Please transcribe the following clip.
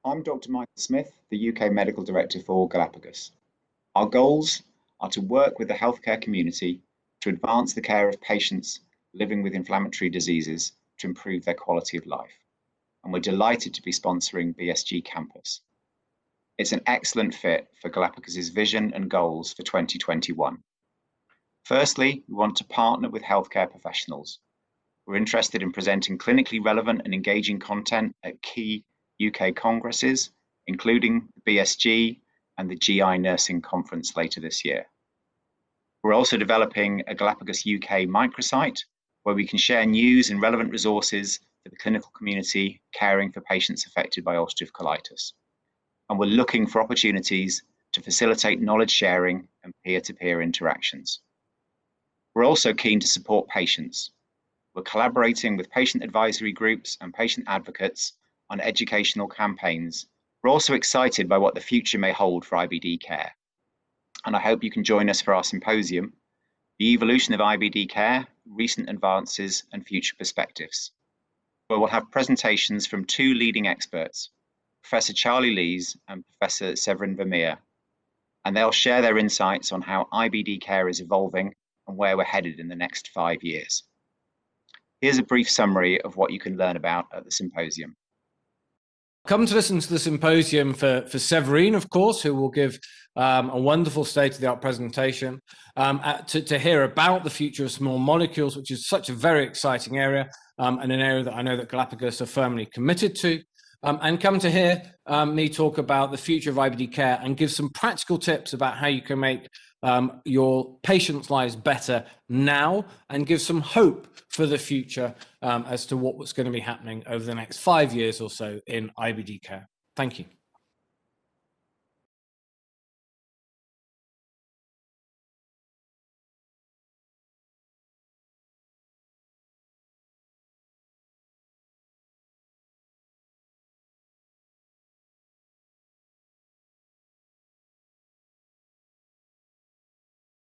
I'm Dr. Michael Smith, the UK Medical Director for Galapagos. Our goals are to work with the healthcare community to advance the care of patients living with inflammatory diseases to improve their quality of life. And we're delighted to be sponsoring BSG Campus. It's an excellent fit for Galapagos' vision and goals for 2021. Firstly, we want to partner with healthcare professionals. We're interested in presenting clinically relevant and engaging content at key UK congresses, including the BSG and the GI Nursing Conference later this year. We're also developing a Galapagos UK microsite where we can share news and relevant resources for the clinical community caring for patients affected by ulcerative colitis. And we're looking for opportunities to facilitate knowledge sharing and peer-to-peer interactions. We're also keen to support patients. We're collaborating with patient advisory groups and patient advocates on educational campaigns. We're also excited by what the future may hold for IBD care. And I hope you can join us for our symposium, The Evolution of IBD Care, Recent Advances and Future Perspectives, where we'll have presentations from two leading experts, Professor Charlie Lees and Professor Severin Vermeer, and they'll share their insights on how IBD care is evolving and where we're headed in the next 5 years. Here's a brief summary of what you can learn about at the symposium. Come to listen to the symposium for Severin, of course, who will give a wonderful state-of-the-art presentation to hear about the future of small molecules, which is such a very exciting area and an area that I know that Galapagos are firmly committed to. And come to hear me talk about the future of IBD care and give some practical tips about how you can make your patients' lives better now and give some hope for the future as to what's going to be happening over the next 5 years or so in IBD care. Thank you.